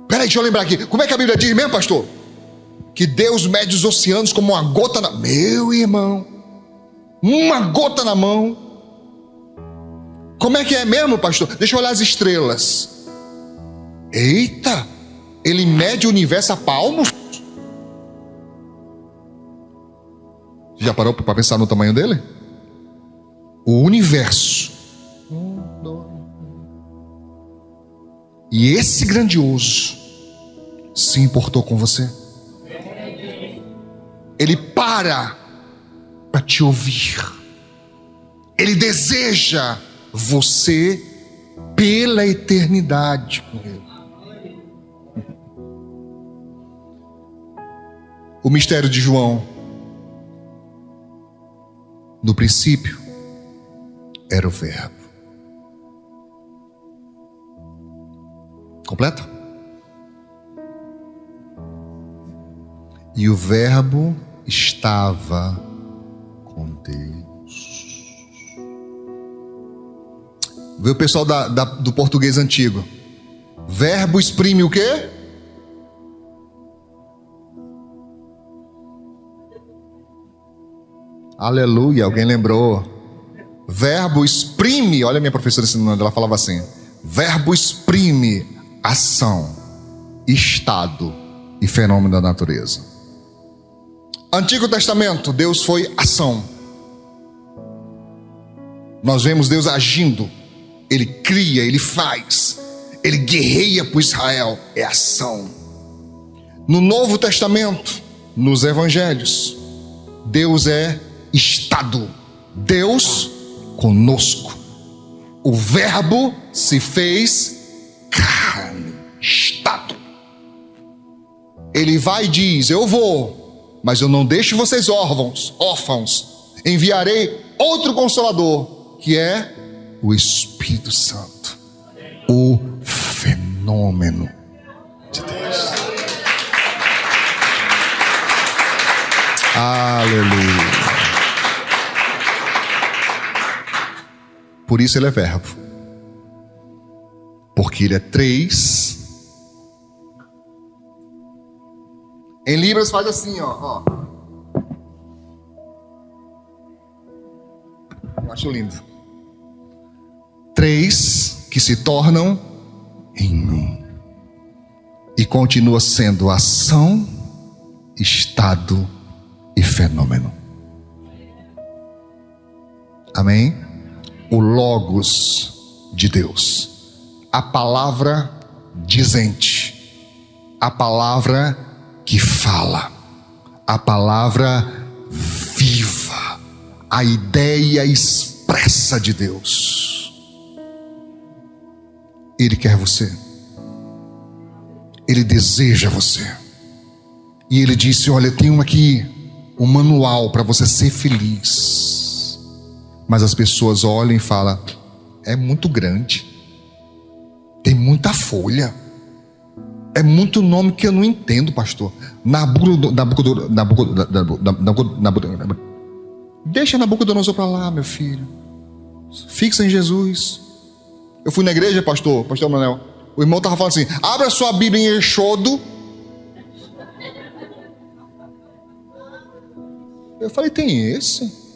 Peraí, deixa eu lembrar aqui, como é que a Bíblia diz mesmo, pastor? Que Deus mede os oceanos como uma gota na... Meu irmão, uma gota na mão. Como é que é mesmo, pastor? Deixa eu olhar as estrelas. Eita, ele mede o universo a palmos? Já parou para pensar no tamanho dele? O universo. E esse grandioso se importou com você. Ele para te ouvir. Ele deseja você pela eternidade com Ele. O mistério de João. No princípio era o Verbo. Completa? E o Verbo estava com Deus. Vê o pessoal do português antigo. Verbo exprime o quê? Aleluia, alguém lembrou. Verbo exprime, olha a minha professora ensinando, ela falava assim: verbo exprime ação, estado e fenômeno da natureza. Antigo Testamento, Deus foi ação. Nós vemos Deus agindo. Ele cria, Ele faz, Ele guerreia por Israel, é ação. No Novo Testamento, nos Evangelhos, Deus é estado. Deus conosco. O Verbo se fez carne, estado. Ele vai e diz: eu vou, mas eu não deixo vocês órfãos. Enviarei outro Consolador, que é o Espírito Santo, o fenômeno de Deus. Aleluia. Por isso ele é verbo, porque ele é 3. Em Libras faz assim, ó. Eu acho lindo. 3 que se tornam em um. E continua sendo ação, estado e fenômeno. Amém? O Logos de Deus. A palavra dizente. A palavra que fala. A palavra viva. A ideia expressa de Deus. Ele quer você. Ele deseja você. E ele disse: olha, tenho aqui um manual para você ser feliz. Mas as pessoas olham e falam: é muito grande, tem muita folha, é muito nome que eu não entendo, pastor. Deixa Nabucodonosor para lá, meu filho. Fixa em Jesus. Eu fui na igreja, pastor Manuel. O irmão estava falando assim: abra sua Bíblia em Êxodo. Eu falei: tem esse?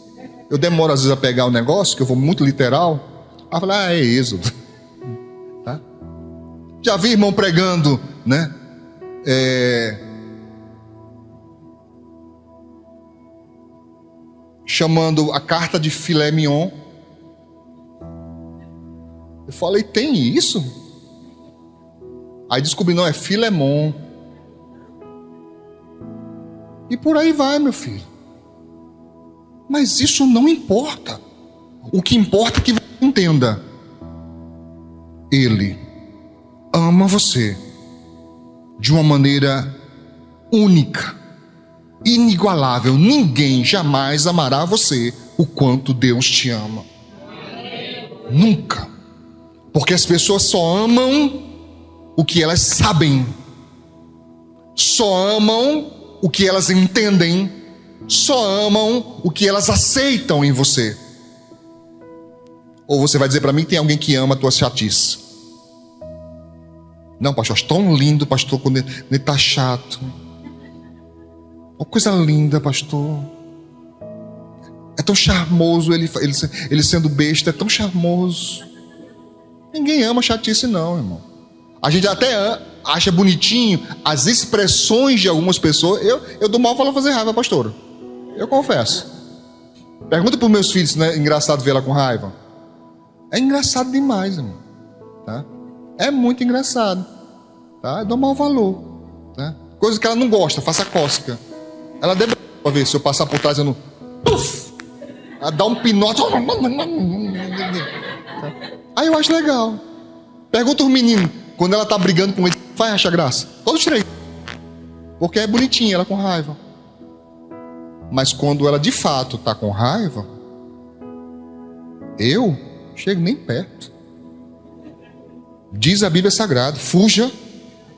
Eu demoro às vezes a pegar o negócio, que eu vou muito literal. Aí eu falei: é Êxodo. Tá? Já vi irmão pregando, né? Chamando a carta de filé mignon. Eu falei: tem isso? Aí descobri: não, é Filemon. E por aí vai, meu filho. Mas isso não importa. O que importa é que você entenda: Ele ama você de uma maneira única, inigualável. Ninguém jamais amará você o quanto Deus te ama. Nunca. Porque as pessoas só amam o que elas sabem, só amam o que elas entendem, só amam o que elas aceitam em você. Ou você vai dizer para mim que tem alguém que ama a tua chatice? Não, pastor, acho tão lindo, pastor, quando ele está chato. Uma coisa linda, pastor. É tão charmoso ele sendo besta, é tão charmoso. Ninguém ama chatice não, irmão. A gente até acha bonitinho as expressões de algumas pessoas. Eu dou mal para fazer raiva, pastor. Eu confesso. Pergunta para os meus filhos se não é engraçado ver ela com raiva. É engraçado demais, irmão. Tá? É muito engraçado. Tá? Eu dou mau valor. Tá? Coisa que ela não gosta, faça cócega. Ela deve para ver se eu passar por trás, eu não. Puf! Ela dá um pinote. Tá? Aí eu acho legal. Pergunta os meninos, quando ela tá brigando com ele, vai achar graça? Todos 3. Porque é bonitinha, ela com raiva. Mas quando ela de fato tá com raiva, eu chego nem perto. Diz a Bíblia Sagrada: fuja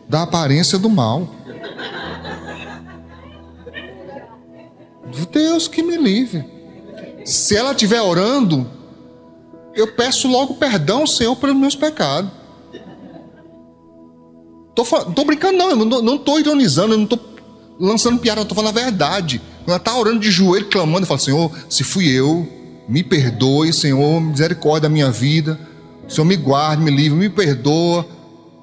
da aparência do mal. Deus que me livre. Se ela estiver orando, eu peço logo perdão, Senhor, pelos meus pecados. Tô brincando não, eu não tô ironizando, eu não tô lançando piada, eu tô falando a verdade. Quando ela tá orando de joelho, clamando, eu falo: Senhor, se fui eu, Me perdoe, Senhor, misericórdia da minha vida. Senhor, me guarde, me livre, me perdoa.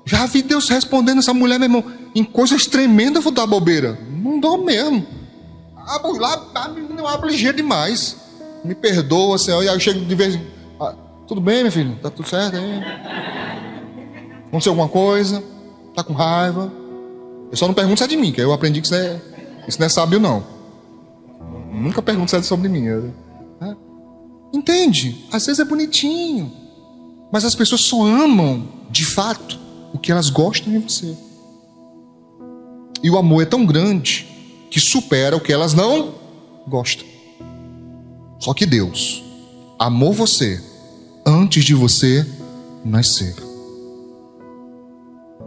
Já vi Deus respondendo essa mulher, meu irmão, em coisas tremendas. Eu vou dar bobeira. Não dou mesmo. A menina abre ligeiro demais. Me perdoa, Senhor. E aí eu chego de vez em quando. Tudo bem, meu filho? Tá tudo certo aí? Aconteceu alguma coisa? Tá com raiva? Eu só não pergunto se é de mim, que eu aprendi que isso não é sábio, não. Nunca pergunto se é sobre mim. Entende? Às vezes é bonitinho, mas as pessoas só amam, de fato, o que elas gostam em você. E o amor é tão grande que supera o que elas não gostam. Só que Deus amou você antes de você nascer.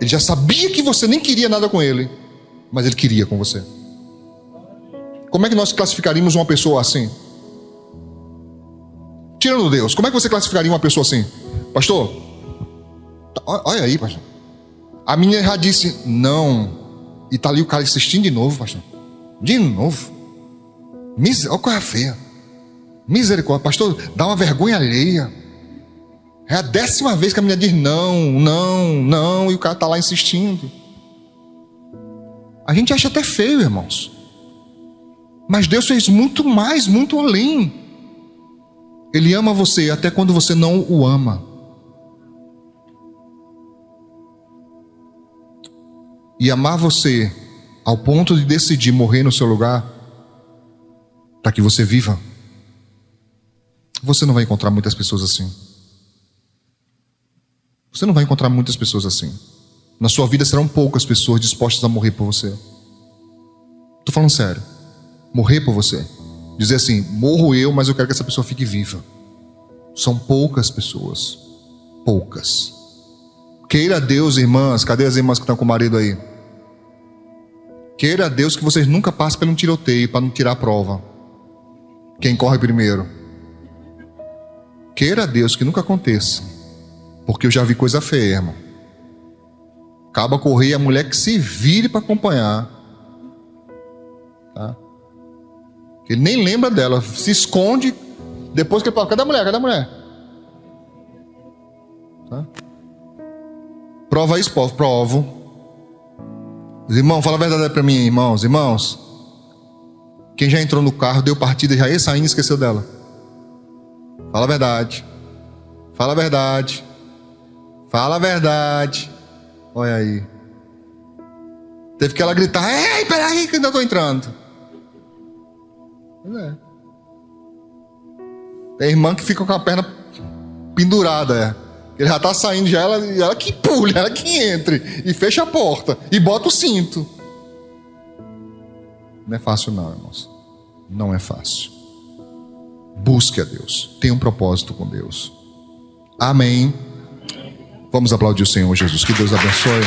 Ele já sabia que você nem queria nada com ele, mas ele queria com você. Como é que nós classificaríamos uma pessoa assim? Tirando Deus, como é que você classificaria uma pessoa assim? Pastor, olha aí, pastor. A menina já disse não. E tá ali o cara insistindo de novo, pastor. De novo. Olha coisa feia. Misericórdia. Pastor, dá uma vergonha alheia. É a 10ª vez que a menina diz não. E o cara tá lá insistindo. A gente acha até feio, irmãos. Mas Deus fez muito mais, muito além. Ele ama você até quando você não o ama. E amar você ao ponto de decidir morrer no seu lugar, para que você viva. Você não vai encontrar muitas pessoas assim. Você não vai encontrar muitas pessoas assim. Na sua vida serão poucas pessoas dispostas a morrer por você. Estou falando sério. Morrer por você. Dizer assim, morro eu, mas eu quero que essa pessoa fique viva. São poucas pessoas. Poucas. Queira Deus, irmãs. Cadê as irmãs que estão com o marido aí? Queira Deus que vocês nunca passem por um tiroteio para não tirar a prova. Quem corre primeiro. Queira Deus que nunca aconteça. Porque eu já vi coisa feia, irmão. Acaba correr e a mulher que se vire para acompanhar. Tá? Ele nem lembra dela. Se esconde. Depois que ele fala, cadê a mulher? Cadê a mulher? Tá? Prova isso, povo. Provo. Irmão, fala a verdade para mim, irmãos. Irmãos, quem já entrou no carro, deu partida, já ia saindo e esqueceu dela. Fala a verdade. Fala a verdade. Fala a verdade. Olha aí. Teve que ela gritar, ei, peraí que ainda estou entrando. Pois é. Tem irmã que fica com a perna pendurada, Ele já está saindo, já ela que pule, ela que entre e fecha a porta e bota o cinto. Não é fácil não, irmãos. Não é fácil. Busque a Deus. Tenha um propósito com Deus. Amém. Vamos aplaudir o Senhor Jesus. Que Deus abençoe.